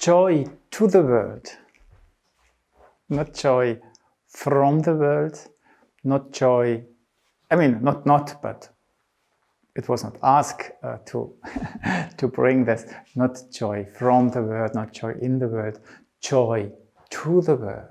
joy to the world. Not joy from the world, not joy, I mean, but it was not asked to bring this, not joy from the world, not joy in the world, joy to the world.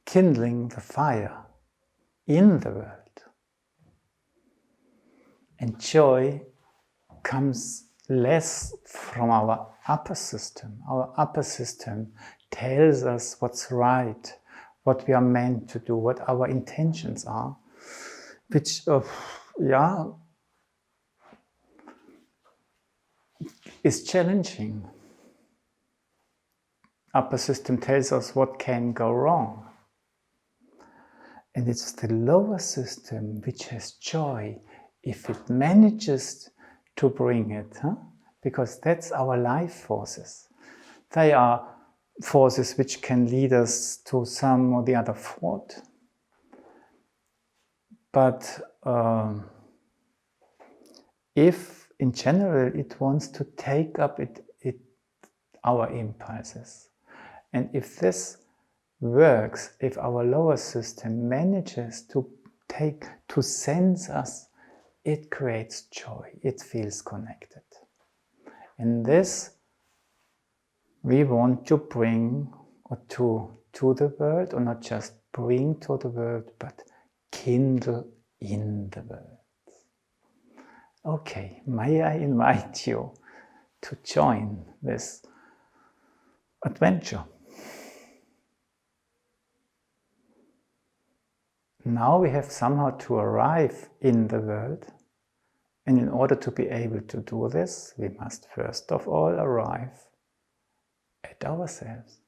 Kindling the fire in the world. And joy comes less from our upper system. Our upper system tells us what's right, what we are meant to do, what our intentions are, which, is challenging. Upper system tells us what can go wrong. And it's the lower system which has joy if it manages to bring it, because that's our life forces. They are forces which can lead us to some or the other fault. But if in general it wants to take up our impulses, and if this works, if our lower system manages to sense us, it creates joy, it feels connected. And this we want to bring to the world, or not just bring to the world, but kindle in the world. Okay, may I invite you to join this adventure. Now we have somehow to arrive in the world, and in order to be able to do this, we must first of all arrive at ourselves.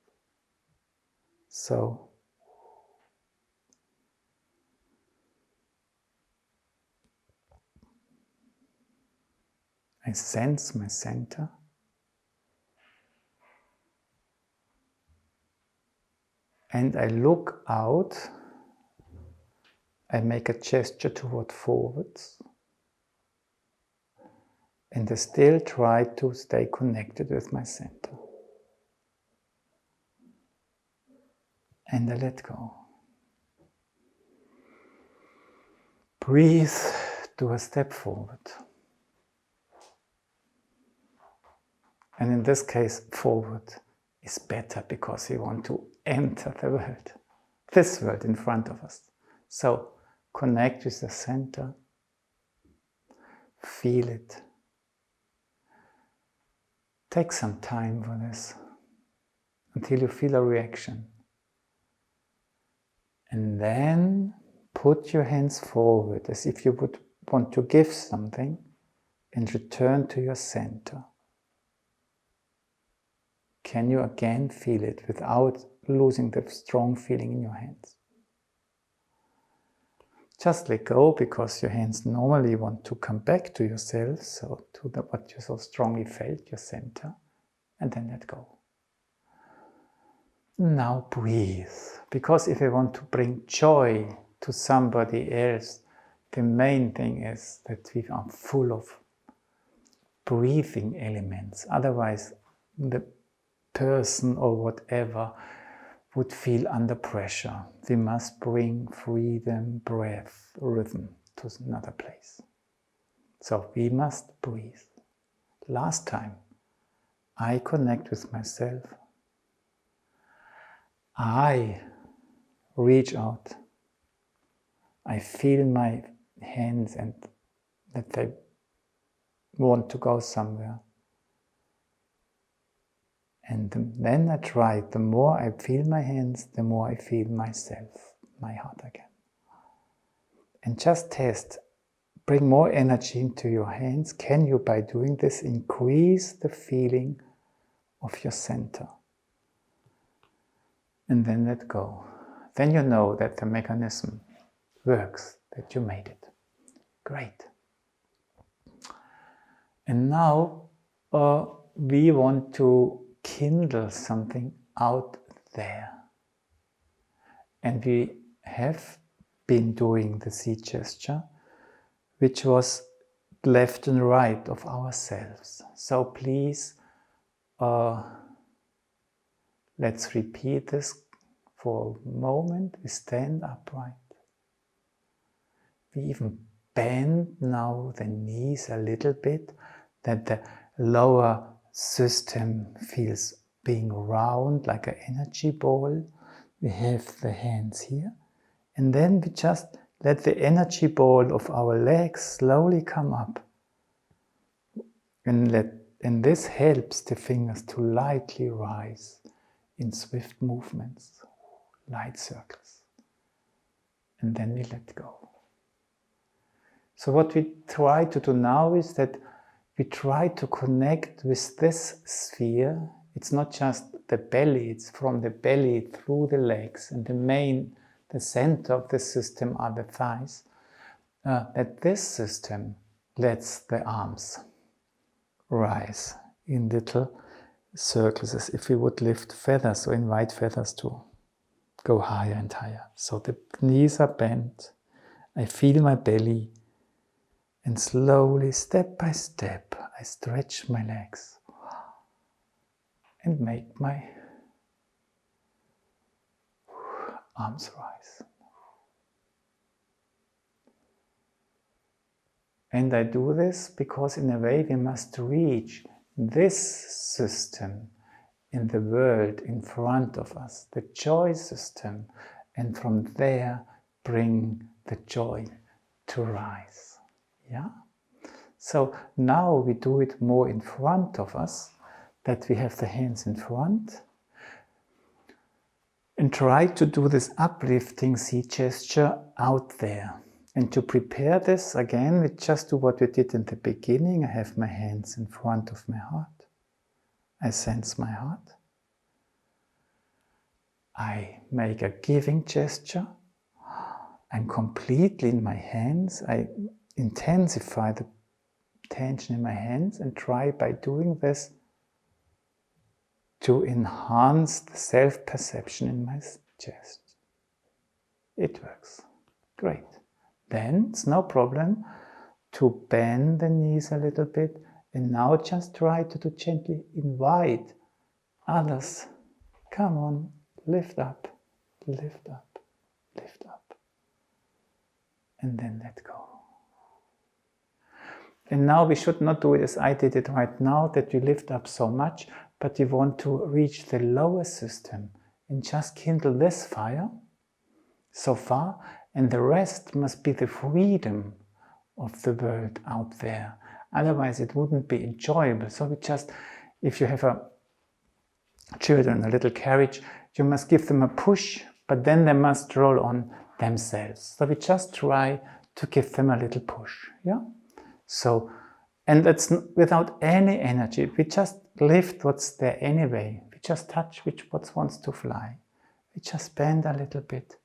So, I sense my center, and I look out. I make a gesture toward forwards, and I still try to stay connected with my center. And I let go. Breathe, do a step forward. And in this case, forward is better because we want to enter the world, this world in front of us. So, connect with the center, feel it. Take some time for this until you feel a reaction. And then put your hands forward as if you would want to give something and return to your center. Can you again feel it without losing the strong feeling in your hands? Just let go, because your hands normally want to come back to yourself, so to what you so strongly felt, your center, and then let go. Now breathe, because if we want to bring joy to somebody else, the main thing is that we are full of breathing elements. Otherwise, the person or whatever would feel under pressure. We must bring freedom, breath, rhythm to another place. So we must breathe. Last time, I connect with myself. I reach out. I feel my hands and that they want to go somewhere. And then I try, the more I feel my hands, the more I feel myself, my heart again. And just test, bring more energy into your hands. Can you, by doing this, increase the feeling of your center? And then let go. Then you know that the mechanism works, that you made it. Great. And now we want to kindle something out there. And we have been doing the C gesture, which was left and right of ourselves. So please, let's repeat this for a moment. We stand upright. We even bend now the knees a little bit, that the lower system feels being round like an energy ball. We have the hands here. And then we just let the energy ball of our legs slowly come up. And this helps the fingers to lightly rise in swift movements, light circles. And then we let go. So what we try to do now is that we try to connect with this sphere. It's not just the belly, it's from the belly through the legs, and the center of the system are the thighs. That this system lets the arms rise in little circles, as if we would lift feathers or invite feathers to go higher and higher. So the knees are bent, I feel my belly, and slowly, step by step, I stretch my legs and make my arms rise. And I do this because in a way we must reach this system in the world in front of us, the joy system, and from there bring the joy to rise. Yeah? So now we do it more in front of us, that we have the hands in front, and try to do this uplifting C gesture out there. And to prepare this, again, we just do what we did in the beginning. I have my hands in front of my heart. I sense my heart. I make a giving gesture. I'm completely in my hands. I intensify the tension in my hands and try by doing this to enhance the self-perception in my chest. It works. Great. Then it's no problem to bend the knees a little bit, and now just try to gently invite others. Come on, lift up, lift up, lift up. And then let go. And now we should not do it as I did it right now, that you lift up so much, but you want to reach the lower system and just kindle this fire so far, and the rest must be the freedom of the world out there. Otherwise it wouldn't be enjoyable. So we just, if you have children, a little carriage, you must give them a push, but then they must roll on themselves. So we just try to give them a little push. Yeah? So, and that's without any energy. We just lift what's there anyway. We just touch what wants to fly. We just bend a little bit.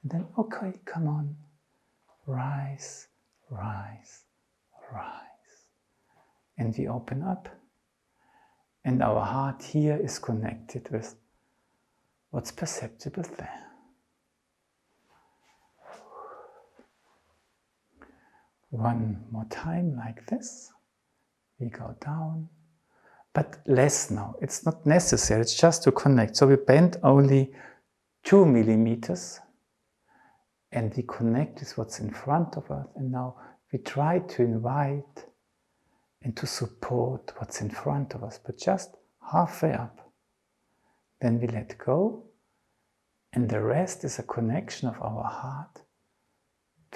And then, okay, come on. Rise, rise, rise. And we open up. And our heart here is connected with what's perceptible there. One more time like this. We go down. But less now. It's not necessary. It's just to connect. So we bend only 2 millimeters. And we connect with what's in front of us. And now we try to invite and to support what's in front of us, but just halfway up. Then we let go, and the rest is a connection of our heart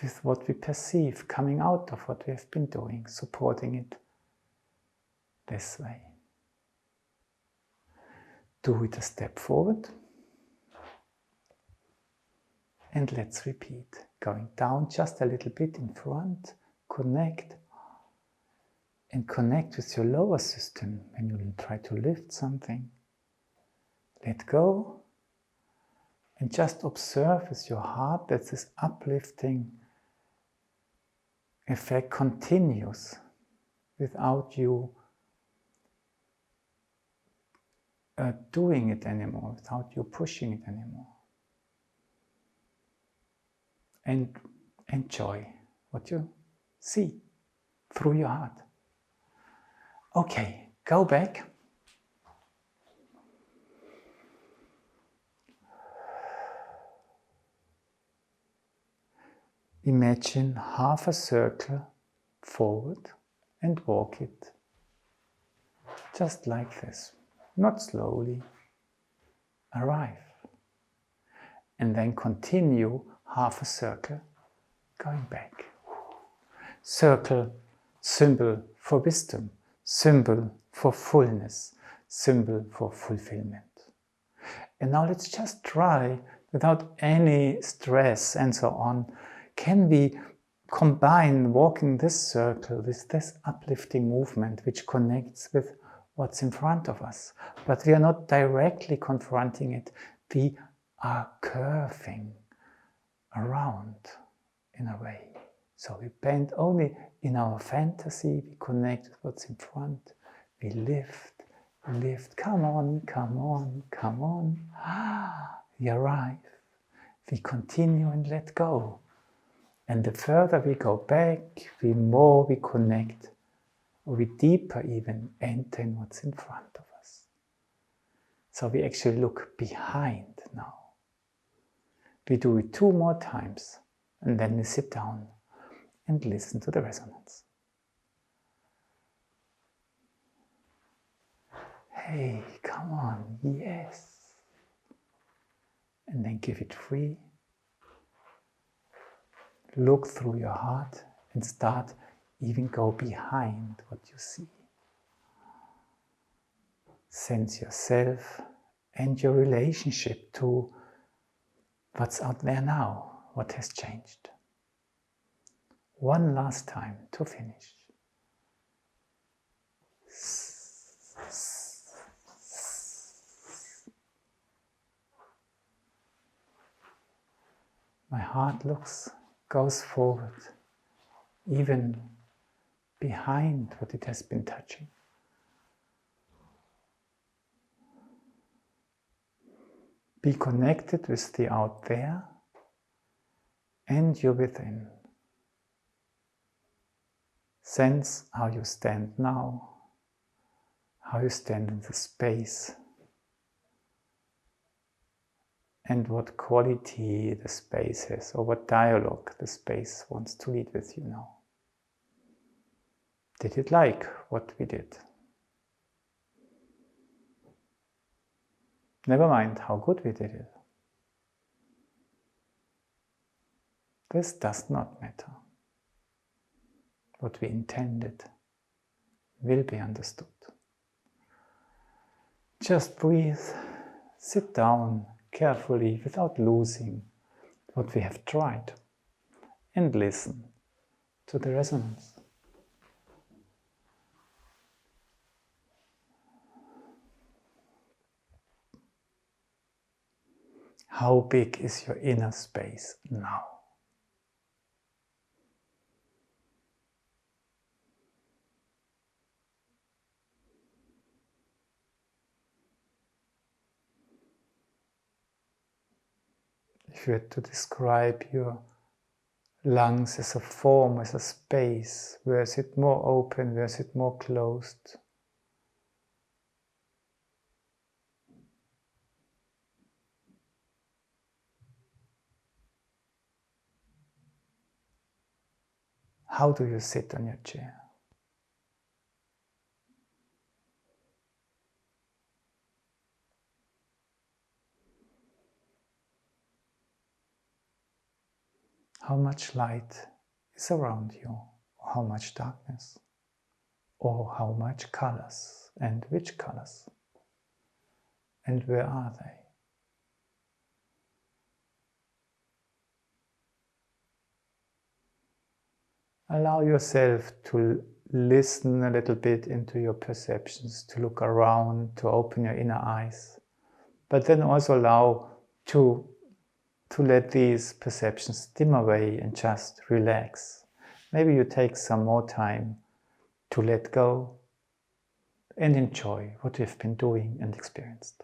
with what we perceive coming out of what we have been doing, supporting it this way. Do it a step forward. And let's repeat, going down just a little bit in front, connect, and connect with your lower system when you try to lift something. Let go, and just observe with your heart that this uplifting effect continues without you doing it anymore, without you pushing it anymore. and enjoy what you see through your heart. Okay, go back. Imagine half a circle forward and walk it just like this, not slowly. Arrive. And then continue half a circle going back. Circle, symbol for wisdom, symbol for fullness, symbol for fulfillment. And now let's just try, without any stress and so on, can we combine walking this circle with this uplifting movement which connects with what's in front of us. But we are not directly confronting it, we are curving around in a way. So we bend only in our fantasy, we connect with what's in front, we lift, come on, come on, come on. We arrive, we continue and let go. And the further we go back, the more we connect, or we deeper even enter in what's in front of us. So we actually look behind now. We do it 2 more times, and then we sit down and listen to the resonance. Hey, come on, yes. And then give it free. Look through your heart and start even go behind what you see. Sense yourself and your relationship to what's out there now, what has changed. One last time to finish. My heart goes forward, even behind what it has been touching. Be connected with the out there and your within. Sense how you stand now, how you stand in the space, and what quality the space has, or what dialogue the space wants to lead with you now. Did it like what we did? Never mind how good we did it. This does not matter. What we intended will be understood. Just breathe, sit down carefully without losing what we have tried, and listen to the resonance. How big is your inner space now? If you had to describe your lungs as a form, as a space, where is it more open, where is it more closed? How do you sit on your chair? How much light is around you? Or how much darkness? Or how much colors? And which colors? And where are they? Allow yourself to listen a little bit into your perceptions, to look around, to open your inner eyes. But then also allow to let these perceptions dim away and just relax. Maybe you take some more time to let go and enjoy what you've been doing and experienced.